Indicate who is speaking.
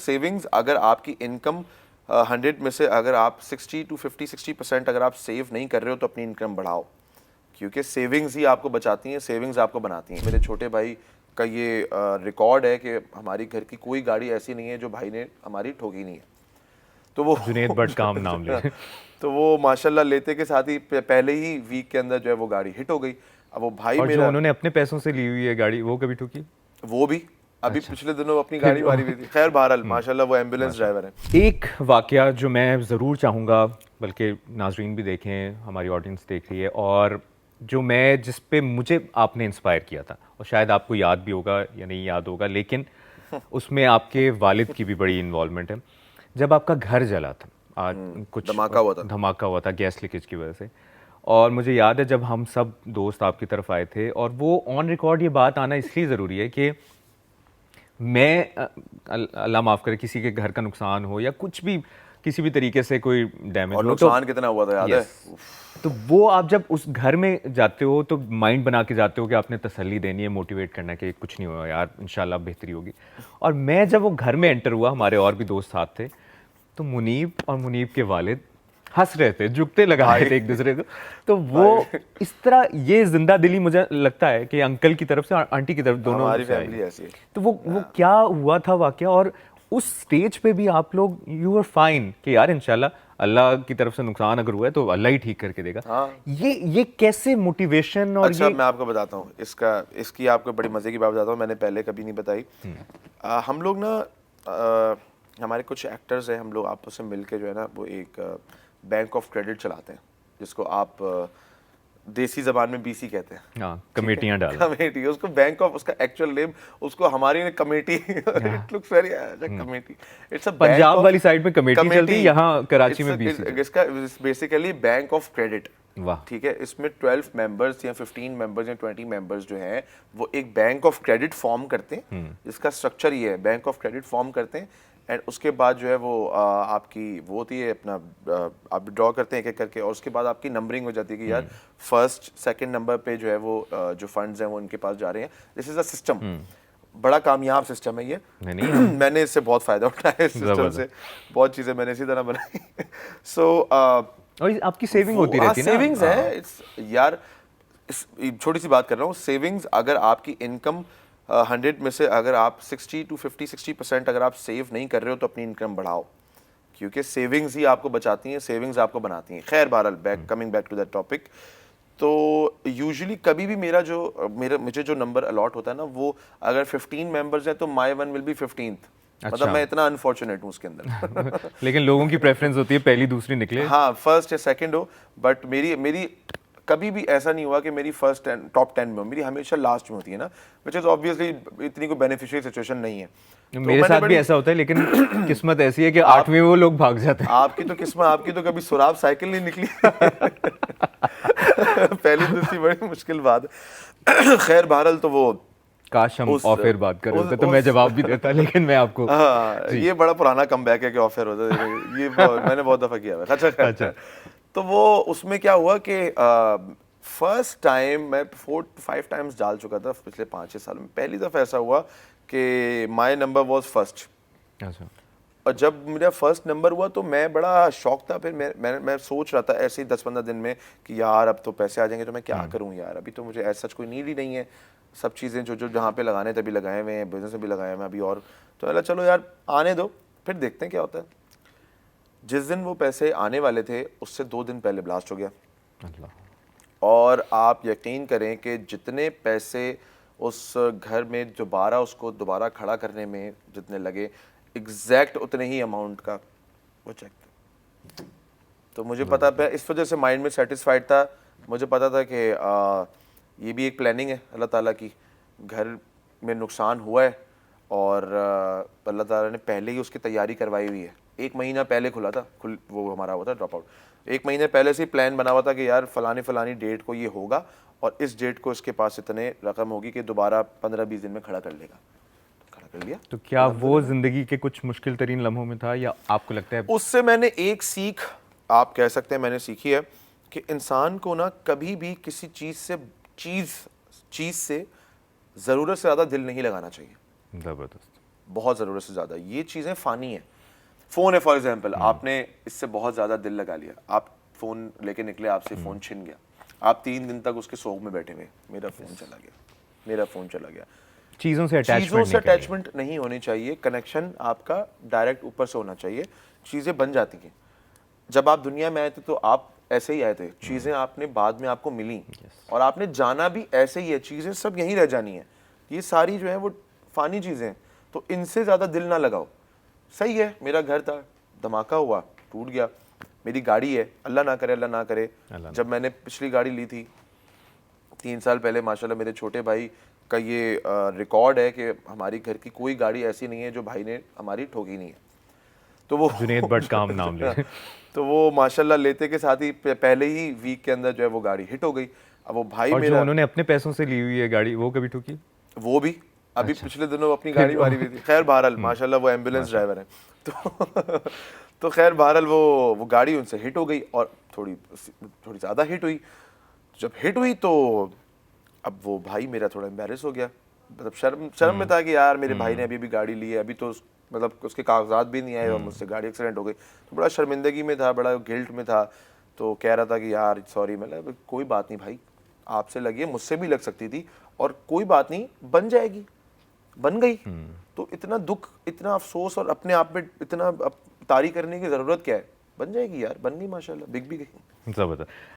Speaker 1: Savings अगर आपकी income 100 में से अगर आप 60% अगर आप सेव नहीं कर रहे हो तो अपनी इनकम बढ़ाओ, क्योंकि सेविंग्स ही आपको बचाती हैं, सेविंग्स आपको बनाती हैं। मेरे छोटे भाई का ये रिकॉर्ड है कि हमारी घर की कोई गाड़ी ऐसी नहीं है जो भाई ने हमारी ठोकी नहीं है। तो वो
Speaker 2: जुनेद भट्ट काम नाम ले।
Speaker 1: तो वो माशाल्लाह लेते के साथ ही पहले ही वीक के अंदर जो है वो गाड़ी हिट हो गई। अब वो भाई
Speaker 2: और जो
Speaker 1: मेरा,
Speaker 2: उन्होंने अपने पैसों से ली हुई है गाड़ी, वो कभी ठुकी?
Speaker 1: वो भी अभी
Speaker 2: अच्छा।
Speaker 1: पिछले दिनों अपनी
Speaker 2: फिर
Speaker 1: गाड़ी मारी हुई थी। खैर बहरहाल माशाल्लाह वो एम्बुलेंस ड्राइवर है।
Speaker 2: एक वाकया जो मैं ज़रूर चाहूँगा, बल्कि नाजरीन भी देखें, हमारी ऑडियंस देख रही है, और जो मैं जिस पे मुझे आपने इंस्पायर किया था, और शायद आपको याद भी होगा या नहीं याद होगा, लेकिन उसमें आपके वालिद की भी बड़ी इन्वॉल्वमेंट है। जब आपका घर जला था, आज कुछ
Speaker 1: धमाका हुआ था।
Speaker 2: धमाका हुआ था गैस लीकेज की वजह से, और मुझे याद है जब हम सब दोस्त आपकी तरफ आए थे, और वो ऑन रिकॉर्ड ये बात आना इसलिए ज़रूरी है कि मैं अल्लाह माफ़ करे किसी के घर का नुकसान हो या कुछ भी, किसी भी तरीके से कोई डैमेज
Speaker 1: और
Speaker 2: हो, तो
Speaker 1: नुकसान कितना हुआ था याद है?
Speaker 2: तो वो आप जब उस घर में जाते हो तो माइंड बना के जाते हो कि आपने तसल्ली देनी है, मोटिवेट करना है कि कुछ नहीं हुआ यार, इंशाल्लाह बेहतरी होगी। और मैं जब वो घर में एंटर हुआ, हमारे और भी दोस्त साथ थे, तो मुनीब और मुनीब के वालिद हंस रहे थे, जुगते लगा रहे थे एक दूसरे को। तो वो इस तरह, ये जिंदा दिली मुझे लगता है कि अंकल की तरफ से और आंटी की तरफ दोनों
Speaker 1: हमारी
Speaker 2: से आई।
Speaker 1: फैमिली ऐसी है।
Speaker 2: तो वो क्या हुआ था वाकया, और उस स्टेज पे भी आप लोग यू आर फाइन कि यार इंशाल्लाह अल्लाह की तरफ से नुकसान अगर हुआ है तो अल्लाह ही ठीक करके देगा।
Speaker 1: हाँ।
Speaker 2: ये कैसे मोटिवेशन, और
Speaker 1: अच्छा
Speaker 2: ये
Speaker 1: मैं आपको बताता हूँ इसकी आपको बड़ी मज़े की बात बताता हूँ, मैंने पहले कभी नहीं बताई। हम लोग ना हमारे कुछ एक्टर्स हैं, हम लोग आपस में मिलके जो है ना वो एक बैंक ऑफ क्रेडिट चलाते हैं, जिसको आप देसी जबान में बीसी कहते हैं।
Speaker 2: हाँ, कमेटियां डालना।
Speaker 1: कमेटी, उसको बैंक ऑफ, उसका एक्चुअल नेम उसको हमारी ने committee it looks very committee, it's a bank
Speaker 2: Punjab
Speaker 1: of
Speaker 2: वाली साइड में कमेटी चलती है, यहाँ कराची में बीसी।
Speaker 1: इसका बेसिकली बैंक ऑफ क्रेडिट।
Speaker 2: वाह।
Speaker 1: ठीक है, इसमें 12 मेंबर्स या 15 मेंबर्स या 20 मेंबर्स जो हैं वो एक बैंक ऑफ क्रेडिट फॉर्म करते हैं। जिसका स्ट्रक्चर ये है, बैंक ऑफ क्रेडिट फॉर्म करते हैं, एंड उसके बाद जो है वो आपकी वो होती है अपना आप ड्रॉ करते हैं एक एक करके, और उसके बाद आपकी नंबरिंग हो जाती है कि यार फर्स्ट सेकंड नंबर पे जो है वो जो फंड्स हैं वो इनके पास जा रहे हैं। दिस इज अ सिस्टम, बड़ा कामयाब सिस्टम है ये।
Speaker 2: नहीं
Speaker 1: मैंने इससे बहुत फायदा उठाया, इस सिस्टम से बहुत चीज़ें मैंने इसी तरह बनाई। सो
Speaker 2: और आपकी सेविंग होती रहती है ना।
Speaker 1: सेविंग्स है, इट्स यार छोटी सी बात कर रहा हूँ। सेविंग्स अगर आपकी इनकम 100 में से अगर आप 60% अगर आप सेव नहीं कर रहे हो तो अपनी इनकम बढ़ाओ, क्योंकि सेविंग्स ही आपको बचाती हैं, सेविंग्स आपको बनाती हैं। खैर बहरहाल coming back to that topic, तो यूजुअली कभी भी मुझे जो नंबर अलॉट होता है ना, वो अगर 15 मेंबर्स हैं तो my one will be 15th। मतलब मैं इतना अनफॉर्चुनेट हूँ उसके अंदर।
Speaker 2: लेकिन लोगों की प्रेफरेंस होती है पहली दूसरी निकले।
Speaker 1: हाँ, फर्स्ट या सेकंड हो, बट मेरी कभी भी ऐसा नहीं हुआ कि मेरी फर्स्ट टॉप 10 में हो, मेरी हमेशा लास्ट में होती है ना, विच इज ऑब्वियसली इतनी कोई बेनिफिशियल सिचुएशन नहीं है। तो
Speaker 2: मेरे साथ भी ऐसा होता है, लेकिन किस्मत ऐसी है कि 8वीं में वो लोग भाग जाते हैं।
Speaker 1: आपकी तो किस्मत, आपकी तो कभी सुराब साइकिल नहीं निकली। पहली दूसरी बड़ी मुश्किल बात। खैर बहरहाल तो वो
Speaker 2: काश हम ऑफ एयर बात कर रहे होते तो मैं जवाब भी देता, लेकिन मैं आपको
Speaker 1: ये बड़ा पुराना कमबैक है कि ऑफ एयर होता है, ये मैंने बहुत दफा किया है। अच्छा। तो वो उसमें क्या हुआ कि फर्स्ट टाइम मैं 4 to 5 टाइम्स डाल चुका था पिछले 5-6 साल में। पहली दफ़ा ऐसा हुआ कि माय नंबर वाज फर्स्ट।
Speaker 2: अच्छा।
Speaker 1: और जब मेरा फर्स्ट नंबर हुआ तो मैं बड़ा शौक था। फिर मैं सोच रहा था ऐसे ही 10-15 दिन में कि यार अब तो पैसे आ जाएंगे तो मैं क्या करूं यार, अभी तो मुझे ऐसा कोई नीड ही नहीं है, सब चीज़ें जो जहाँ पे लगाने तभी लगाए हुए हैं, बिजनेस में भी लगाए हुए हैं अभी, और तो बोला चलो यार आने दो फिर देखते हैं क्या होता है। जिस दिन वो पैसे आने वाले थे उससे 2 दिन पहले ब्लास्ट हो गया। और आप यकीन करें कि जितने पैसे उस घर में उसको दोबारा खड़ा करने में जितने लगे, एग्जैक्ट उतने ही अमाउंट का वो चेक था। तो मुझे पता था, इस वजह से माइंड में सेटिस्फाइड था। मुझे पता था कि ये भी एक प्लानिंग है अल्लाह ताला की। घर में नुकसान हुआ है और अल्लाह ताला ने पहले ही उसकी तैयारी करवाई हुई है। 1 महीना पहले खुला था, वो हमारा हुआ था ड्रॉप आउट। 1 महीने पहले से ही प्लान बना हुआ था कि यार फलानी डेट को ये होगा और इस डेट को इसके पास इतने रकम होगी कि दोबारा 15-20 दिन में खड़ा कर लेगा। कर लिया।
Speaker 2: तो क्या वो जिंदगी के कुछ मुश्किल तरीन लम्हों में था, या आपको लगता है
Speaker 1: उससे मैंने एक सीख आप कह सकते हैं मैंने सीखी है कि इंसान को ना कभी भी किसी चीज़ से ज़रूरत से ज़्यादा दिल नहीं लगाना चाहिए।
Speaker 2: जबरदस्त।
Speaker 1: बहुत ज़रूरत से ज़्यादा। ये चीज़ें फ़ानी हैं। फ़ोन है फॉर एग्जांपल, आपने इससे बहुत ज़्यादा दिल लगा लिया, आप फ़ोन लेके निकले, आपसे फ़ोन छिन गया, आप 3 दिन तक उसके शौक में बैठे हुए, मेरा फ़ोन चला गया, मेरा फ़ोन चला गया।
Speaker 2: चीज़ों से
Speaker 1: चीज़ों से
Speaker 2: अटैचमेंट नहीं
Speaker 1: अटैचमेंट नहीं होनी चाहिए, कनेक्शन आपका डायरेक्ट ऊपर से होना चाहिए। चीज़ें बन जाती हैं। जब आप दुनिया में आए थे तो आप ऐसे ही आए थे, चीज़ें आपने बाद में आपको मिली और आपने जाना भी ऐसे ही है, चीज़ें सब यहीं रह जानी है। ये सारी जो है वो फ़ानी चीज़ें हैं, तो इनसे ज़्यादा दिल ना लगाओ। सही है, मेरा घर था, धमाका हुआ, टूट गया। मेरी गाड़ी है, अल्लाह ना करे, अल्लाह ना करे।
Speaker 2: अल्लाह ना
Speaker 1: जब मैंने पिछली गाड़ी ली थी 3 साल पहले, माशाल्लाह मेरे छोटे भाई का ये रिकॉर्ड है कि हमारी घर की कोई गाड़ी ऐसी नहीं है जो भाई ने हमारी ठोकी नहीं है। तो वो
Speaker 2: जुनैद बट काम नाम ले
Speaker 1: तो वो माशाल्लाह लेते के साथ ही पहले ही वीक के अंदर जो है वो गाड़ी हिट हो गई। अब वो भाई
Speaker 2: और जो
Speaker 1: मेरा,
Speaker 2: उन्होंने अपने पैसों से ली हुई है गाड़ी वो कभी ठुकी?
Speaker 1: वो भी अभी पिछले दिनों अपनी गाड़ी मारी हुई थी। खैर बहरहाल माशाल्लाह वो एम्बुलेंस ड्राइवर है, तो तो खैर बहरहाल वो गाड़ी उनसे हिट हो गई और थोड़ी थोड़ी ज़्यादा हिट हुई। जब हिट हुई तो अब वो भाई मेरा थोड़ा एम्बैरेस हो गया, मतलब शर्म में था कि यार मेरे भाई ने अभी गाड़ी ली है, अभी तो मतलब उसके कागजात भी नहीं आए और मुझसे गाड़ी एक्सीडेंट हो गई। तो बड़ा शर्मिंदगी में था, बड़ा गिल्ट में था। तो कह रहा था कि यार सॉरी। मतलब कोई बात नहीं भाई, आपसे लगी है, मुझसे भी लग सकती थी और कोई बात नहीं, बन जाएगी, बन गई। तो इतना दुख, इतना अफसोस और अपने आप में इतना तारी करने की ज़रूरत क्या है? बन जाएगी यार, बन गई माशाल्लाह, बिक भी गई।
Speaker 2: ज़बरदस्त।